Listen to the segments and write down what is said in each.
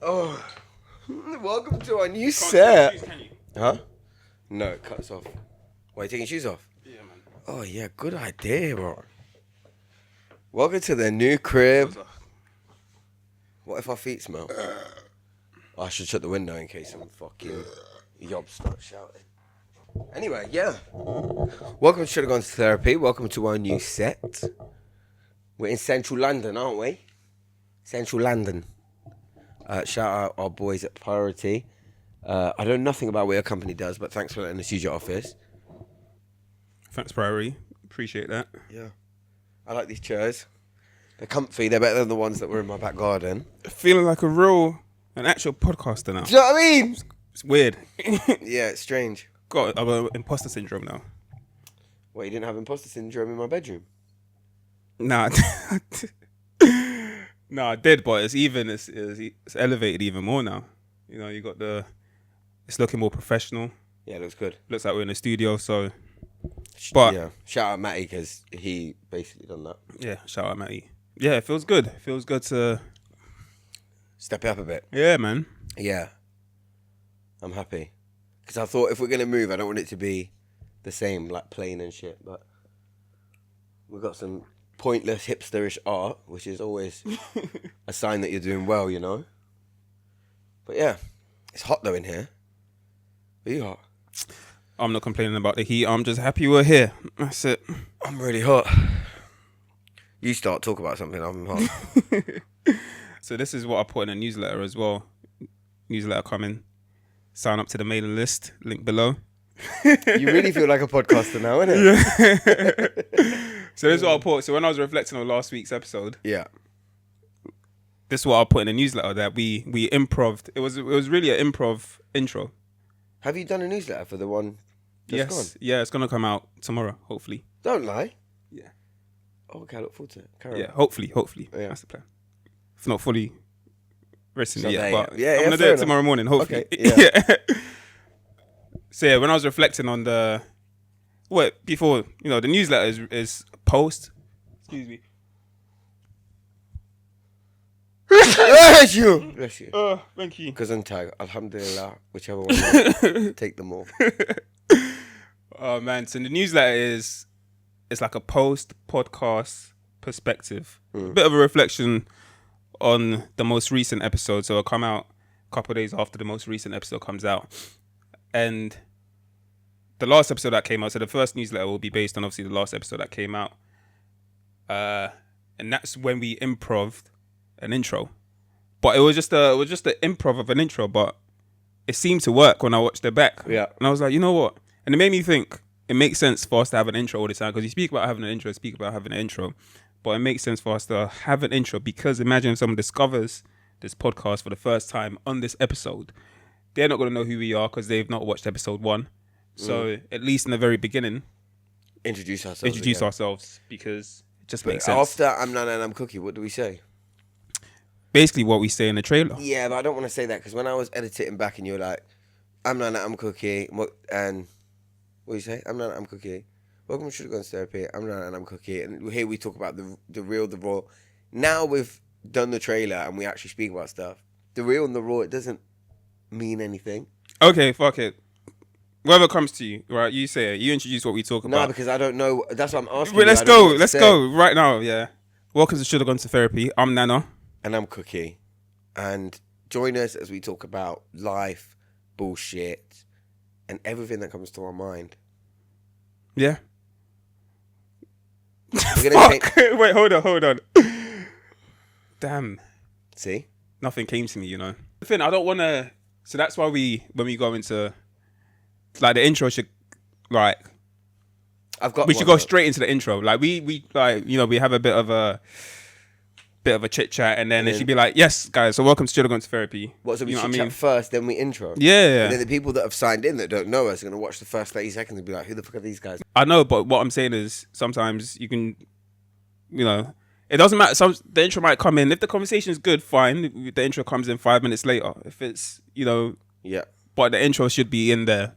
Oh, welcome to our new set. Shoes, can you? Huh? No, it cuts off. Why, you taking your shoes off? Yeah, man. Oh, yeah, good idea, bro. Welcome to the new crib. What if our feet smell? I should shut the window in case some fucking yobs start shouting. Anyway, yeah. Welcome to Should Have Gone to Therapy. Welcome to our new set. We're in central London, aren't we? Central London. Shout out our boys at Priority. I know nothing about what your company does, but thanks for letting us use your office. Thanks, Priority. Appreciate that. Yeah. I like these chairs. They're comfy. They're better than the ones that were in my back garden. Feeling like an actual podcaster now. Do you know what I mean? It's weird. Yeah, it's strange. I've got imposter syndrome now. What, you didn't have imposter syndrome in my bedroom? Nah. No, I did, but it's elevated even more now. You know, you got it's looking more professional. Yeah, it looks good. Looks like we're in the studio, so. But yeah, shout out Matty because he basically done that. Yeah, shout out Matty. Yeah, it feels good. It feels good to step it up a bit. Yeah, man. Yeah, I'm happy because I thought if we're gonna move, I don't want it to be the same, like plain and shit. But we've got some pointless hipsterish art, which is always a sign that you're doing well, you know. But yeah, it's hot though in here. Are you hot? I'm not complaining about the heat. I'm just happy we're here. That's it. I'm really hot. You start talk about something. I'm hot. So this is what I put in a newsletter as well. Newsletter coming. Sign up to the mailing list. Link below. You really feel like a podcaster now, innit? Yeah. So this is what I put. So when I was reflecting on last week's episode, yeah, this is what I put in a newsletter that we improved. It was really an improv intro. Have you done a newsletter for the one just gone? Yeah, it's gonna come out tomorrow, hopefully. Don't lie. Yeah. Oh, okay, I look forward to it. Carry yeah, on. hopefully. Yeah. That's the plan. If not fully resting So it yet, but yeah, I'm gonna do it tomorrow morning, hopefully. Okay, yeah. So yeah, when I was reflecting on before, you know, the newsletter is post. Excuse me. Bless you. Bless you. Thank you. Gesundheit. Alhamdulillah. Whichever one. Take them all. Oh man, so the newsletter it's like a post podcast perspective. A bit of a reflection on the most recent episode. So it'll come out a couple of days after the most recent episode comes out. And the last episode that came out, so the first newsletter will be based on obviously the last episode that came out. And that's when we improved an intro. But it was just an improv of an intro, but it seemed to work when I watched it back. Yeah. And I was like, you know what? And it made me think it makes sense for us to have an intro all the time because you speak about having an intro, but it makes sense for us to have an intro because imagine if someone discovers this podcast for the first time on this episode. They're not going to know who we are because they've not watched episode 1. So at least in the very beginning, introduce ourselves because it just makes sense. After I'm Nana and I'm Cookie, what do we say? Basically what we say in the trailer. Yeah, but I don't want to say that because when I was editing back and you were like, I'm Nana, I'm Cookie, and what do you say? I'm Nana, I'm Cookie. Welcome to Should Have Gone to Therapy. I'm Nana and I'm Cookie. And here we talk about the real, the raw. Now we've done the trailer and we actually speak about stuff. The real and the raw, it doesn't mean anything. Okay, fuck it. Whatever comes to you, right? You say it. You introduce what we talk about. No, because I don't know. That's what I'm asking. Wait, let's go right now. Yeah. Welcome to Should Have Gone to Therapy. I'm Nana. And I'm Cookie. And join us as we talk about life, bullshit, and everything that comes to our mind. Yeah. We're gonna Wait, hold on. Damn. See? Nothing came to me, you know. The thing, I don't want to... So that's why when we go into... Like, the intro should... Like... We should go straight into the intro. Like, we like, you know, we have a bit of a chit chat, and then it should be like, yes, guys, so welcome to Should Have Gone to Therapy. What, so we should chat first, then we intro? Yeah. And then the people that have signed in that don't know us are going to watch the first 30 seconds and be like, who the fuck are these guys? I know, but what I'm saying is sometimes you can, you know, it doesn't matter. The intro might come in. If the conversation is good, fine. The intro comes in 5 minutes later. If it's, you know. Yeah. But the intro should be in there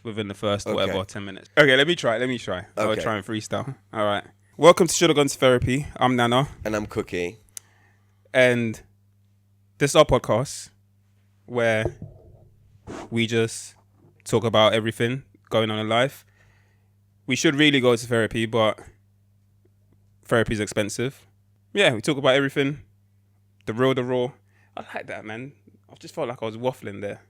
within the first, whatever, 10 minutes. Okay, let me try. I'll try and freestyle. All right. Welcome to Should Have Gone to Therapy. I'm Nana. And I'm Cookie. And this is our podcast where we just talk about everything going on in life. We should really go to therapy, but therapy is expensive. Yeah, we talk about everything. The raw. I like that, man. I just felt like I was waffling there.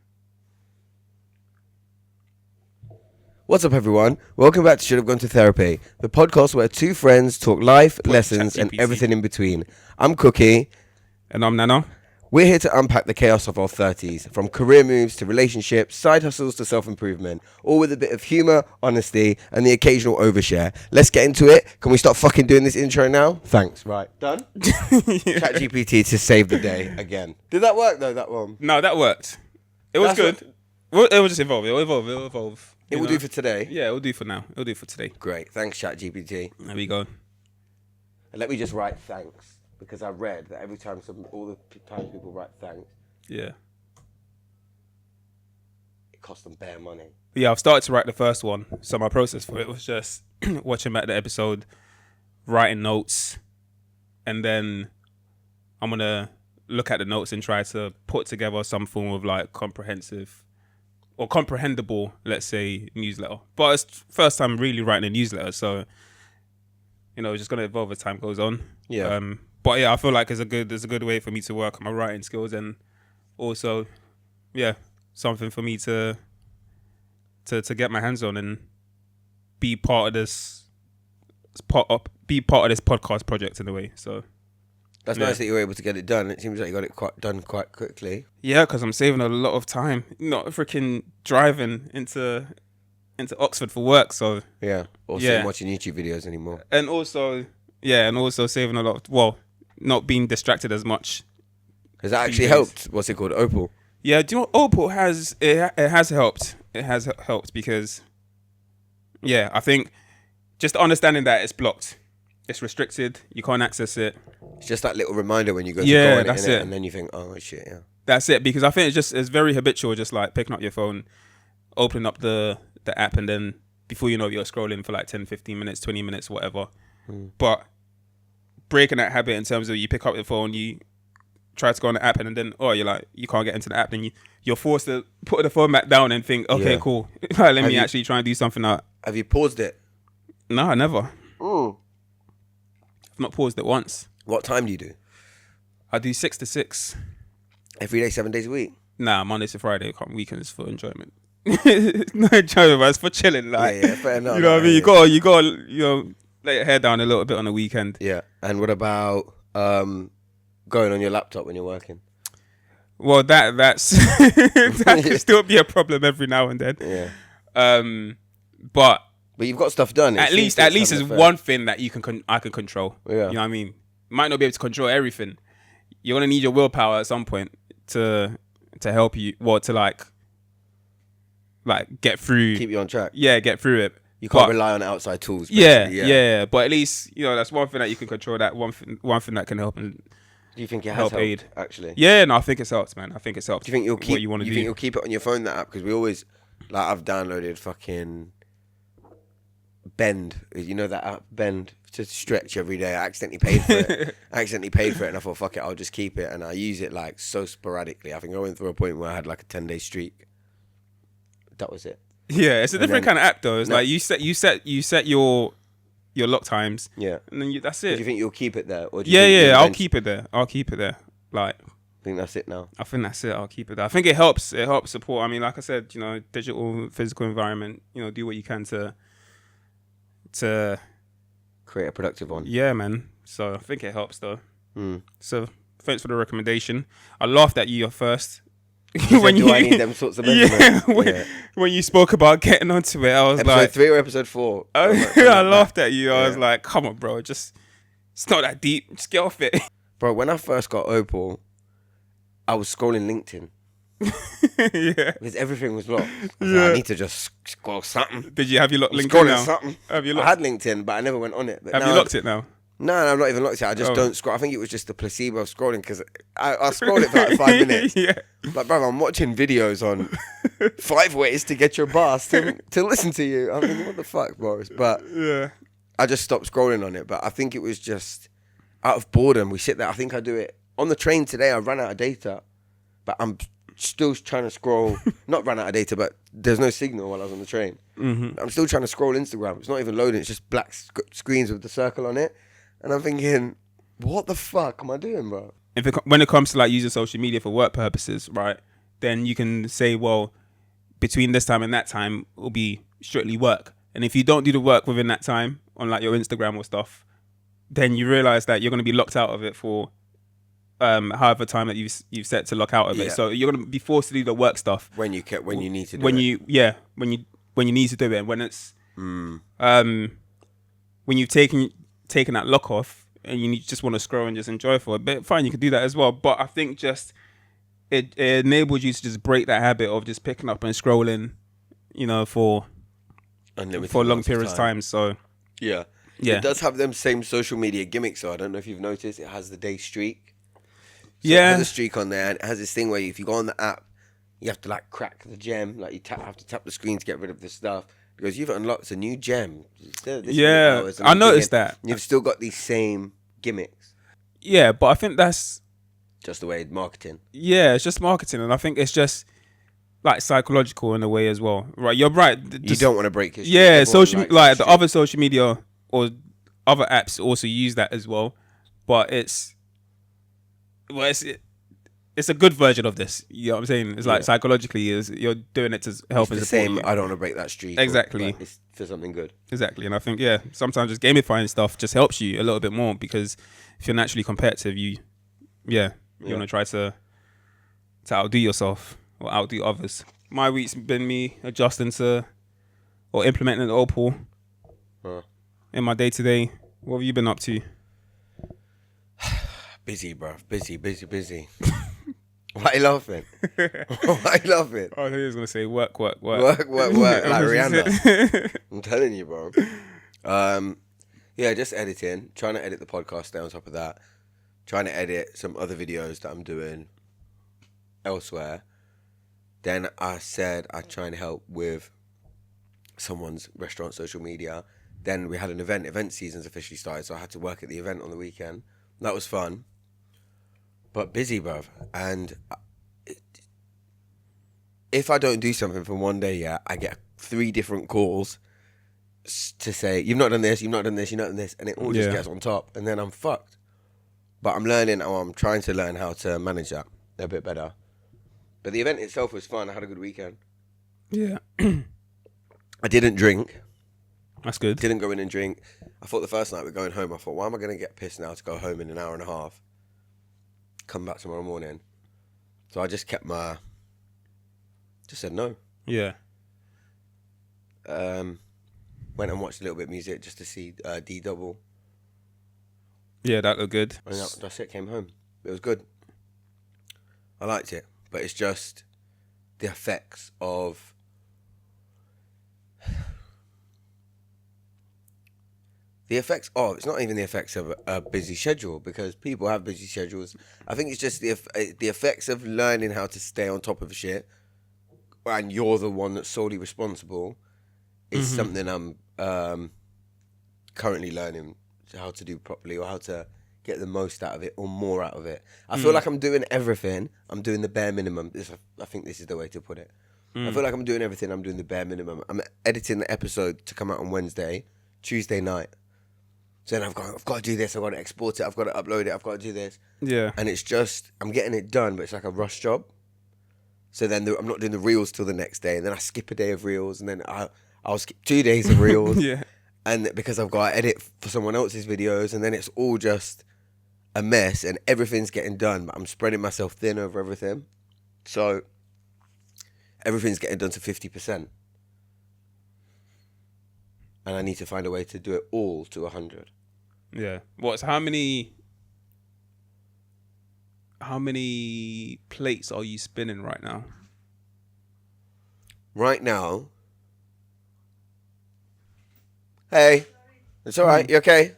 What's up, everyone? Welcome back to Should Have Gone to Therapy, the podcast where two friends talk life, lessons, and everything in between. I'm Cookie. And I'm Nana. We're here to unpack the chaos of our 30s, from career moves to relationships, side hustles to self-improvement, all with a bit of humour, honesty, and the occasional overshare. Let's get into it. Can we stop fucking doing this intro now? Thanks. Right. Done? ChatGPT to save the day again. Did that work, though, that one? No, that worked. It was good. Well, it will just evolve. It will evolve. It will do for today? Yeah, it will do for now. It will do for today. Great. Thanks, ChatGPT. There we go. And let me just write thanks, because I read that every time all the times people write thanks, yeah, it costs them bare money. Yeah, I've started to write the first one. So my process for it was just watching back the episode, writing notes, and then I'm going to look at the notes and try to put together some form of like comprehensive or comprehensible, let's say, newsletter. But it's first time really writing a newsletter, so you know, it's just gonna evolve as time goes on. Yeah. But yeah, I feel like it's a good way for me to work on my writing skills, and also, yeah, something for me to get my hands on and be part of this podcast project in a way. So that's nice that you were able to get it done. It seems like you got it done quite quickly. Yeah, because I'm saving a lot of time, not freaking driving into Oxford for work. So yeah, or sitting watching YouTube videos anymore. And also saving a lot. Not being distracted as much. Has that actually helped? What's it called, Opal? Yeah, do you know what Opal has? It has helped. It has helped because, yeah, I think just understanding that it's blocked, it's restricted, you can't access it. It's just that little reminder when you go to go on it, and then you think, oh shit, yeah. That's it, because I think it's very habitual, just like picking up your phone, opening up the app, and then before you know it, you're scrolling for like 10, 15 minutes, 20 minutes, whatever. But breaking that habit in terms of you pick up your phone, you try to go on the app, and then you're like, you can't get into the app, then you're forced to put the phone back down and think, okay, cool, let me actually try and do something out. Have you paused it? No, I never. I've not paused it once. What time do you do? I do 6 to 6. Every day, 7 days a week? Nah, Monday to Friday. Weekends for enjoyment. No enjoyment, but it's for chilling. Like, yeah, fair enough. You know what I mean? You got to lay your hair down a little bit on the weekend. Yeah. And what about going on your laptop when you're working? Well, that's that could still be a problem every now and then. Yeah. But you've got stuff done. At least there's one thing that I can control. Yeah. You know what I mean? Might not be able to control everything. You're gonna need your willpower at some point to help you, to like get through. Keep you on track. Yeah, get through it. You can't rely on outside tools. Yeah. But at least that's one thing that you can control. That one thing that can help. And do you think it has helped, actually? Yeah, no, I think it's helped, man. I think it's helped. Do you think you'll keep? You think you'll keep it on your phone, that app? Because we always, I've downloaded fucking Bend. You know that app, Bend, to stretch every day. I accidentally paid for it. And I thought, fuck it, I'll just keep it. And I use it like so sporadically. I think I went through a point where I had like a 10-day streak. That was it. Yeah, it's a different kind of app though. It's like you set your lock times. Yeah, and then that's it. Do you think you'll keep it there? Or do you think I'll keep it there. Like, I think that's it now. I think that's it. I'll keep it there. I think it helps. It helps support. I mean, like I said, digital, physical environment. Do what you can to create a productive one. Yeah, man. So I think it helps though. So thanks for the recommendation. I laughed at you at first. I need them sorts of measurements. When you spoke about getting onto it, I was episode like, 3 or episode 4? I laughed at you. I was like, come on, bro, it's not that deep. Just get off it. Bro, when I first got Opal, I was scrolling LinkedIn. Yeah, because everything was locked. I need to just scroll something. Did you have you locked LinkedIn now? Something. I had LinkedIn, but I never went on it. But have you locked it now? No, I've not even looked at it. I just don't scroll. I think it was just the placebo of scrolling, because I scrolled it for like 5 minutes. Yeah. Like, bro, I'm watching videos on 5 ways to get your boss to listen to you. I mean, what the fuck, Boris? But yeah, I just stopped scrolling on it. But I think it was just out of boredom. We sit there. I think I do it on the train today. I ran out of data, but I'm still trying to scroll. Not run out of data, but there's no signal while I was on the train. Mm-hmm. I'm still trying to scroll Instagram. It's not even loading. It's just black screens with the circle on it. And I'm thinking, what the fuck am I doing, bro? When it comes to like using social media for work purposes, right? Then you can say, well, between this time and that time, it'll be strictly work. And if you don't do the work within that time on like your Instagram or stuff, then you realize that you're going to be locked out of it for however time that you've set to lock out of it. So you're going to be forced to do the work stuff when you need to do when it. when you need to do it, and when it's when you've taken that lock off and you just want to scroll and just enjoy for a bit, fine, you can do that as well. But I think just it enables you to just break that habit of just picking up and scrolling, for long periods of time. So yeah. It does have them same social media gimmicks. So I don't know if you've noticed, it has the day streak. So it has a streak on there, and it has this thing where if you go on the app, you have to like crack the gem, like have to tap the screen to get rid of the stuff because you've unlocked a new gem. I noticed that. You've still got these same gimmicks. Yeah, but I think that's just the way marketing. Yeah, it's just marketing, and I think it's just like psychological in a way as well. Right, you're right. You don't want to break history. Yeah, the other social media or other apps also use that as well, but it's a good version of this. You know what I'm saying? It's like psychologically, you're doing it to help. It's the same. I don't want to break that streak. Exactly. It's for something good. Exactly, and I think sometimes just gamifying stuff just helps you a little bit more because if you're naturally competitive, you want to try to outdo yourself or outdo others. My week's been me adjusting to or implementing the Opal in my day-to-day. What have you been up to? Busy, bro. Busy. Why are you laughing? Why are you laughing? Oh, I thought he was going to say work. Like Rihanna. I'm telling you, bro. Just editing. Trying to edit the podcast, stay on top of that. Trying to edit some other videos that I'm doing elsewhere. Then I said I'd try and help with someone's restaurant social media. Then we had an event. Event season's officially started, so I had to work at the event on the weekend. That was fun. But busy, bruv. And if I don't do something for one day, I get 3 different calls to say, you've not done this, you've not done this, you've not done this. And it all just gets on top. And then I'm fucked. But I'm trying to learn how to manage that a bit better. But the event itself was fun. I had a good weekend. Yeah. I didn't drink. That's good. Didn't go in and drink. I thought the first night we're going home, I thought, why am I going to get pissed now to go home in an hour and a half? Come back tomorrow morning. So I just just said no. Yeah. Went and watched a little bit of music just to see D-Double. Yeah, that looked good. And that's it, came home. It was good. I liked it. But it's just the effects of... it's not even the effects of a busy schedule because people have busy schedules. I think it's just the effects of learning how to stay on top of shit and you're the one that's solely responsible is something I'm currently learning how to do properly or how to get the most out of it or more out of it. I feel like I'm doing everything. I'm doing the bare minimum. I think this is the way to put it. I feel like I'm doing everything. I'm doing the bare minimum. I'm editing the episode to come out on Tuesday night. So then I've got to do this. I've got to export it. I've got to upload it. I've got to do this. Yeah. And it's just, I'm getting it done, but it's like a rush job. So then I'm not doing the reels till the next day. And then I skip a day of reels. And then I'll skip 2 days of reels. Yeah. And because I've got to edit for someone else's videos. And then it's all just a mess. And everything's getting done. But I'm spreading myself thin over everything. So everything's getting done to 50%. And I need to find a way to do it all to 100. Yeah. How many plates are you spinning right now? Right now. Hey. It's all right. You okay?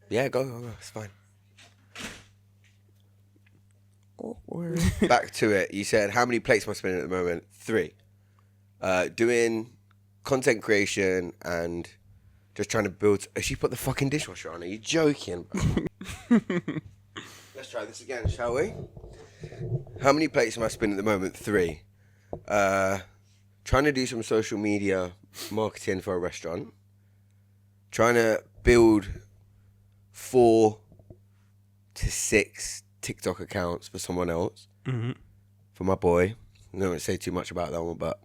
Yeah, go. It's fine. Back to it. You said, how many plates am I spinning at the moment? 3. Doing content creation and just trying to build. She put the fucking dishwasher on. Are you joking? Let's try this again, shall we? How many plates am I spinning at the moment? 3. Trying to do some social media marketing for a restaurant. Trying to build 4 to 6 TikTok accounts for someone else. Mm-hmm. For my boy. I don't want to say too much about that one, but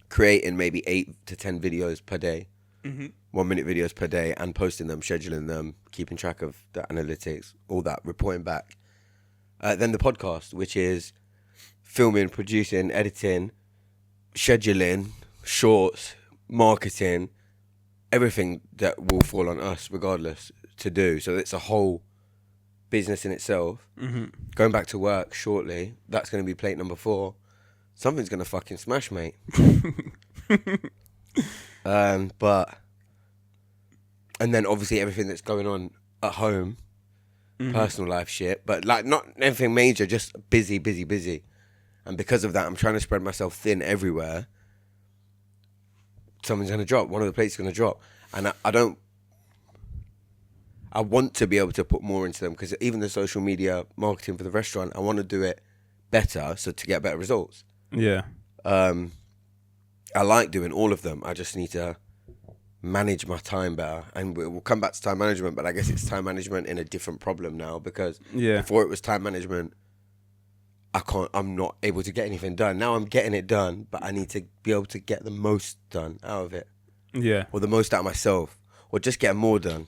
creating maybe 8 to 10 videos per day. Mm-hmm. 1-minute videos per day, and posting them, scheduling them, keeping track of the analytics, all that, reporting back. Then the podcast, which is filming, producing, editing, scheduling, shorts, marketing, everything that will fall on us regardless to do. So it's a whole business in itself. Mm-hmm. Going back to work shortly, that's going to be plate number 4. Something's going to fucking smash, mate. But, and then obviously everything that's going on at home, personal life shit, but like not anything major, just busy. And because of that, I'm trying to spread myself thin everywhere. Something's going to drop. One of the plates is going to drop. And I want to be able to put more into them, because even the social media marketing for the restaurant, I want to do it better, so to get better results. Yeah. I like doing all of them. I just need to manage my time better, and we'll come back to time management, but I guess it's time management in a different problem now, because before it was time management, I'm not able to get anything done. Now I'm getting it done, but I need to be able to get the most done out of it. Yeah. Or the most out of myself, or just get more done.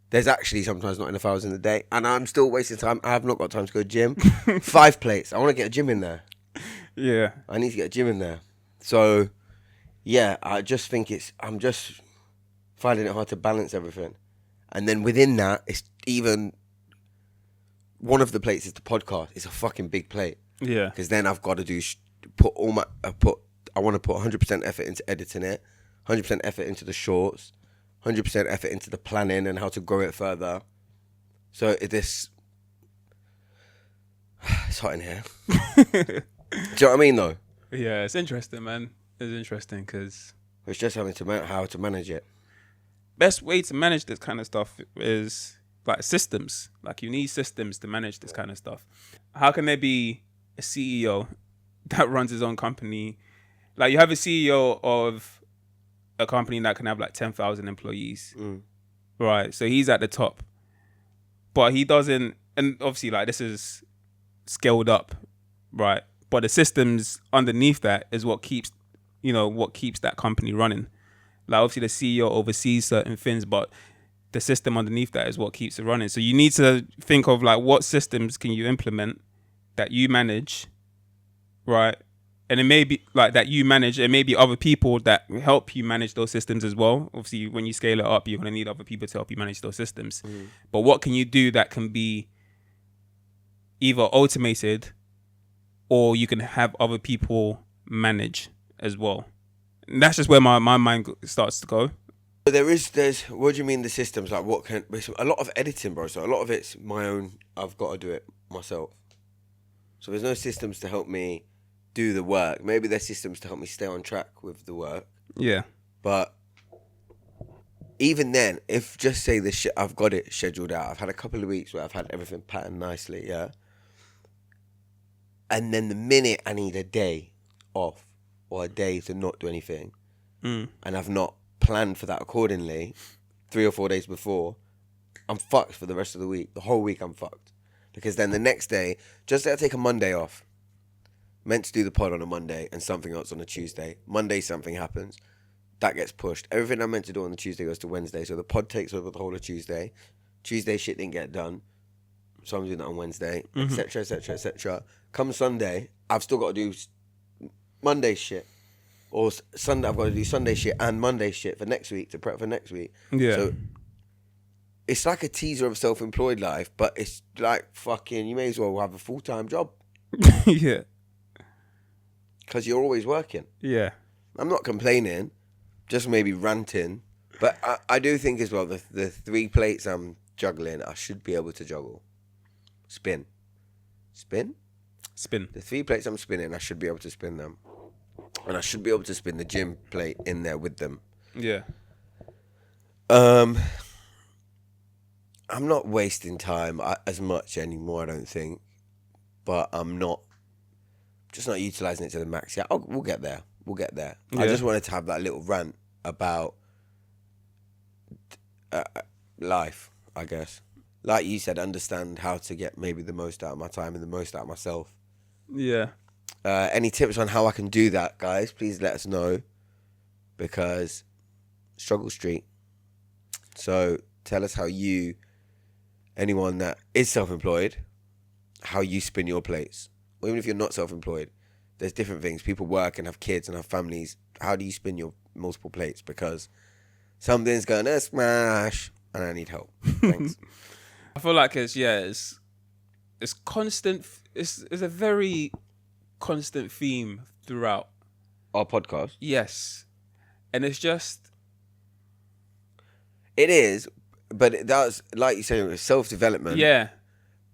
There's actually sometimes not enough hours in the day, and I'm still wasting time. I have not got time to go gym. 5 plates. I want to get a gym in there. Yeah. I need to get a gym in there. So, yeah, I just think I'm just finding it hard to balance everything. And then within that, it's even, one of the plates is the podcast. It's a fucking big plate. Yeah. Because then I've got to I want to put 100% effort into editing it, 100% effort into the shorts, 100% effort into the planning and how to grow it further. So it's hot in here. Do you know what I mean, though? Yeah, it's interesting, man. It's interesting because It's just having to how to manage it. Best way to manage this kind of stuff is like systems. Like you need systems to manage this kind of stuff. How can there be a CEO that runs his own company? Like you have a CEO of a company that can have like 10,000 employees. Right. So he's at the top, but he doesn't, and obviously like this is scaled up, right? But the systems underneath that is what keeps that company running. Like obviously the CEO oversees certain things, but the system underneath that is what keeps it running. So you need to think of like what systems can you implement that you manage, right? And it may be like that you manage, it may be other people that help you manage those systems as well. Obviously, when you scale it up, you're going to need other people to help you manage those systems. But what can you do that can be either automated or you can have other people manage as well? And that's just where my mind starts to go. There's what do you mean the systems? Like what can, a lot of editing, bro. So a lot of it's my own, I've got to do it myself. So there's no systems to help me do the work. Maybe there's systems to help me stay on track with the work. Yeah. But even then, if just say this shit, I've got it scheduled out. I've had a couple of weeks where I've had everything patterned nicely, yeah? And then the minute I need a day off or a day to not do anything, and I've not planned for that accordingly 3 or 4 days before, I'm fucked for the rest of the week. The whole week I'm fucked. Because then the next day, just say I take a Monday off, meant to do the pod on a Monday and something else on a Tuesday. Monday something happens. That gets pushed. Everything I'm meant to do on the Tuesday goes to Wednesday. So the pod takes over the whole of Tuesday. Tuesday shit didn't get done. So I'm doing that on Wednesday, etc., etc., etc. Come Sunday, I've still got to do Monday shit. Or Sunday, I've got to do Sunday shit and Monday shit for next week to prep for next week. Yeah. So it's like a teaser of self-employed life, but it's like fucking, you may as well have a full-time job. Yeah. Because you're always working. Yeah. I'm not complaining, just maybe ranting. But I do think as well, the 3 plates I'm juggling, I should be able to juggle. Spin. The 3 plates I'm spinning, I should be able to spin them. And I should be able to spin the gym plate in there with them. Yeah. I'm not wasting time as much anymore, I don't think. but I'm just not utilizing it to the max. Yeah, we'll get there. We'll get there. Yeah. I just wanted to have that little rant about life, I guess. Like you said, understand how to get maybe the most out of my time and the most out of myself. Yeah. Any tips on how I can do that, guys? Please let us know, because struggle street. So tell us how anyone that is self-employed, how you spin your plates. Or even if you're not self-employed, there's different things. People work and have kids and have families. How do you spin your multiple plates? Because something's going to smash and I need help. Thanks. I feel like it's constant. It's a very constant theme throughout Our podcast. Yes, and it's just It is, but that's like you say, it's self-development. yeah.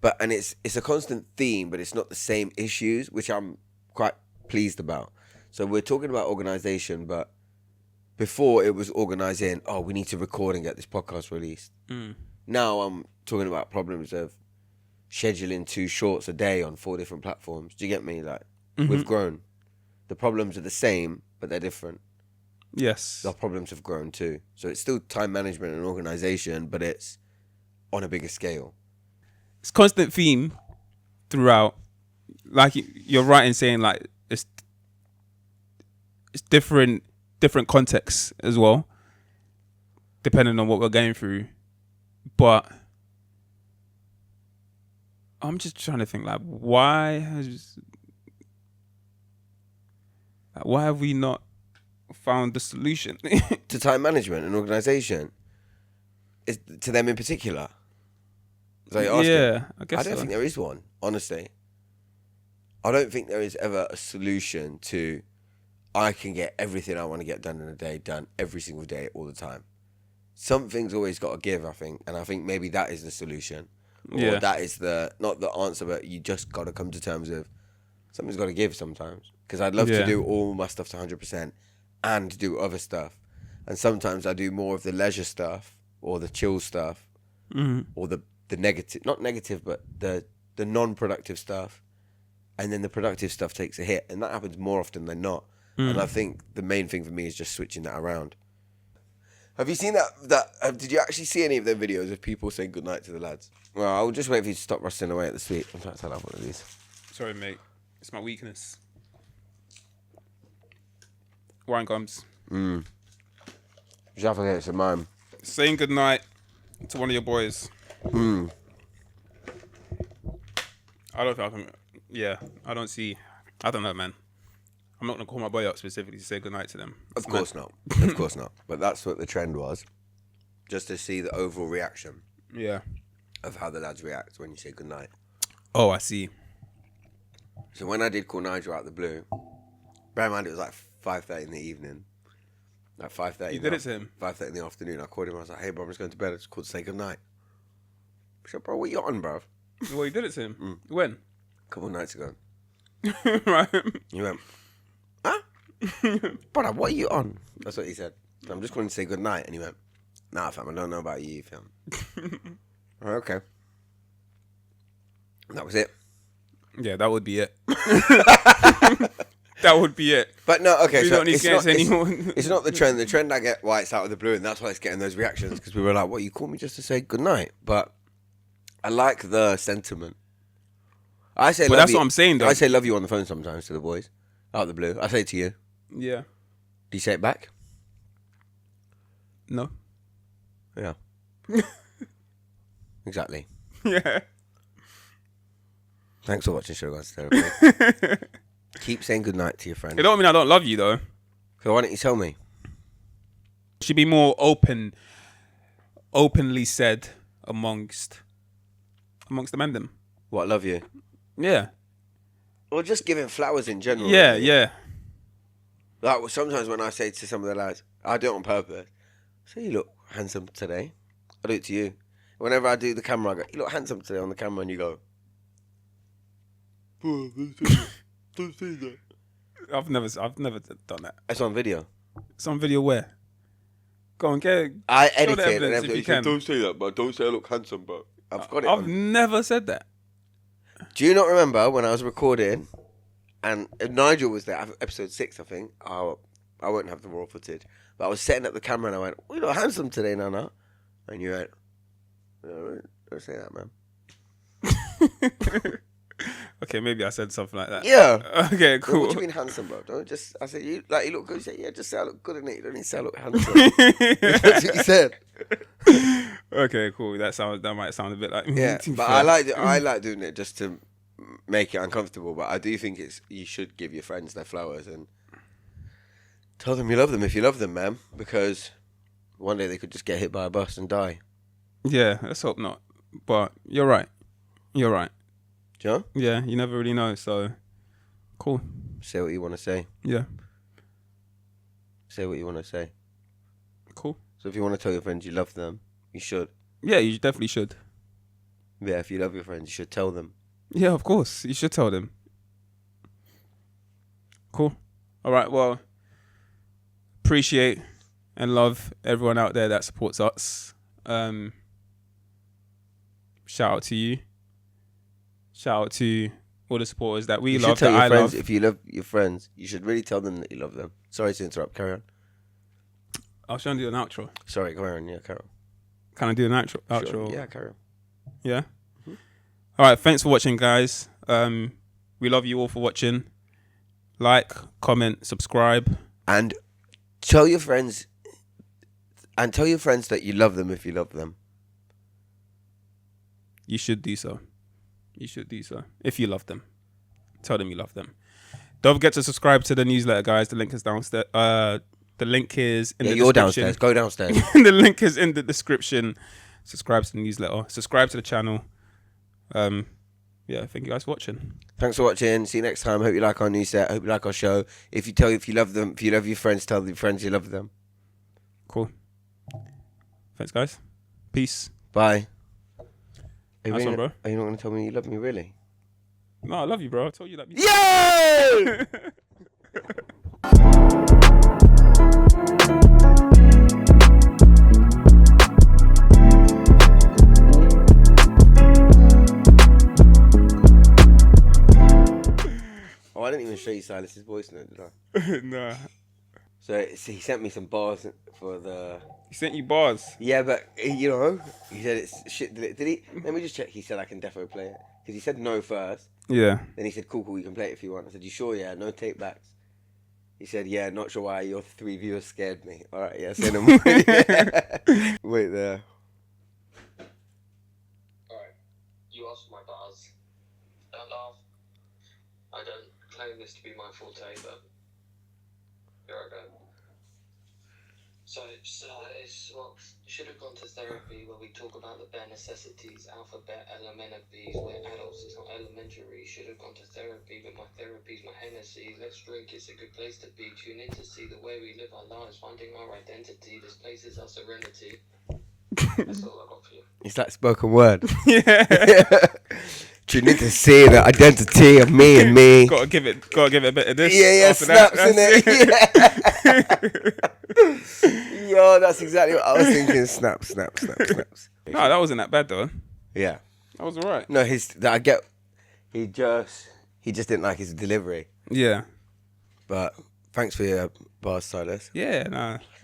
But it's a constant theme, but it's not the same issues, which I'm quite pleased about. So we're talking about organisation, but before it was organising. Oh, we need to record and get this podcast released. Now I'm talking about problems of scheduling 2 shorts a day on 4 different platforms. Do you get me? Like we've grown. The problems are the same, but they're different. Yes. The problems have grown too. So it's still time management and organisation, but it's on a bigger scale. It's constant theme throughout. Like you're right in saying, like it's different contexts as well, depending on what we're going through. But I'm just trying to think, like, why have we not found the solution To time management and organisation, is to them in particular. So you're asking, yeah, I guess I don't so. think there is one, honestly. I don't think there is ever a solution to I can get everything I want to get done in a day done every single day all the time. Something's always got to give, I think, and I think maybe that is the solution. Or that is not the answer, but you just got to come to terms of something's got to give sometimes. Because I'd love to do all my stuff to 100% and do other stuff. And sometimes I do more of the leisure stuff or the chill stuff or the negative, not negative, but the non-productive stuff. And then the productive stuff takes a hit. And that happens more often than not. And I think the main thing for me is just switching that around. Have you seen that did you actually see any of their videos of people saying goodnight to the lads? Well, I'll just wait for you to stop rustling away at the sweet. I'm trying to tell out one of these. Sorry, mate. It's my weakness. Wine gums. Just forget it's a mime. Saying goodnight to one of your boys. I don't think I can. Yeah, I don't see. I don't know, man. I'm not gonna call my boy up specifically to say goodnight to them. Of course not. Of course not. But that's what the trend was. Just to see the overall reaction Yeah. of how the lads react when you say goodnight. Oh, I see. So when I did call Nigel out the blue, bear in mind it was like 5:30 in the evening. Like 5:30. You did it to him? 5:30 in the afternoon. I called him. I was like, hey, bro, I'm just going to bed. I just called to say goodnight. I said, bro, what you on, bro? Well, you did it to him. When? A couple of nights ago. Right. He went, huh? Brother, what are you on? That's what he said. I'm just going to say goodnight. And he went, nah, fam, I don't know about you, fam. Okay. And that was it. Yeah, that would be it. That would be it. But no, okay, We so don't need it's to not, get it's, anyone. it's not the trend. The trend I get why it's out of the blue, and that's why it's getting those reactions, because we were like, what, you called me just to say goodnight? But I like the sentiment. I say But love that's you. what I'm saying, though. I say love you on the phone sometimes to the boys, out of the blue. I say it to you. Yeah. Do you say it back? No. Yeah. Exactly. Yeah. Thanks for watching Sugar Guns Therapy. Keep saying goodnight to your friends. It don't mean I don't love you, though. So why don't you tell me? Should be more openly said amongst the men them. What, I love you? Yeah. Or just giving flowers in general. Yeah, really. yeah. Like sometimes when I say to some of the lads, I do it on purpose. I say, you look handsome today. I do it to you. Whenever I do the camera, I go, you look handsome today on the camera, and you go, don't say that. I've never done that. It's on video. It's on video where? Go on, get. I Show edit the it and evidence if everything. you can. Don't say that, but don't say I look handsome, but I've got it. I've never said that. Do you not remember when I was recording and Nigel was there, episode 6, I think. I won't have the raw footage. But I was setting up the camera and I went, "We look handsome today, Nana." And you went, "No, don't say that, man." Okay, maybe I said something like that. Yeah. Okay, cool. What do you mean handsome, bro? Don't just, I said, you look good. You say, "Yeah, just say I look good in it. You don't need to say I look handsome." That's what you said. Okay, cool. That might sound a bit like me. Yeah, to be but fair. I like doing it just to make it uncomfortable. But I do think you should give your friends their flowers and tell them you love them if you love them, man. Because one day they could just get hit by a bus and die. Yeah, let's hope not. But you're right. You're right. Do you know? Yeah, you never really know. So, cool. Say what you want to say. Yeah, Say what you want to say. cool. So if you want to tell your friends you love them, you should. Yeah, you definitely should. Yeah, if you love your friends, you should tell them. Yeah, of course. You should tell them. Cool. All right. Well, appreciate and love everyone out there that supports us. Shout out to you. Shout out to all the supporters that we You love, should tell that your I friends love. if you love your friends. You should really tell them that you love them. Sorry to interrupt. Carry on. I was trying to do an outro. Sorry, carry on. Yeah, carry on. Can I do an outro? Sure. Yeah, carry on. Yeah. All right. Thanks for watching, guys. We love you all for watching. Like, comment, subscribe. And tell your friends that you love them if you love them. You should do so. You should do so. If you love them. Tell them you love them. Don't forget to subscribe to the newsletter, guys. The link is downstairs. The link is in the you're description. downstairs. Go downstairs. The link is in the description. Subscribe to the newsletter. Subscribe to the channel. Yeah, thank you guys for watching. Thanks for watching. See you next time. Hope you like our new set. Hope you like our show. If you love them, if you love your friends, tell your friends you love them. Cool. Thanks, guys. Peace. Bye. Nice one, bro. Are you not going to tell me you love me, really? No, I love you, bro. I told you that. Yo! Oh, I didn't even show you Silas's voice note, did I? Nah. So he sent me some bars for the... He sent you bars. Yeah, but, you know, he said it's shit. Did he? Let me just check. He said I can defo play it. Because he said no first. Yeah. Then he said, cool, you can play it if you want. I said, you sure? Yeah, no take backs. He said, yeah, not sure why your 3 viewers scared me. All right, yeah, send them. Yeah. Wait there. Alright, you asked for my bars. Don't laugh. I don't claim this to be my forte, but here I go. So it's what should have gone to therapy where we talk about the bare necessities, alphabet, elemental B's, we're adults, it's not elementary. Should have gone to therapy, but my therapy's my Hennessy. Let's drink, it's a good place to be. Tune in to see the way we live our lives, finding our identity. This place is our serenity. That's all I got for you. It's like spoken word. Yeah. You need to see the identity of me and me. Gotta give it a bit of this. Yeah, after snaps that. in it. Yeah. Yo, that's exactly what I was thinking. Snaps. No, that wasn't that bad though. Yeah. That was alright. No, he just didn't like his delivery. Yeah. But thanks for your bars, Silas. Yeah, nah.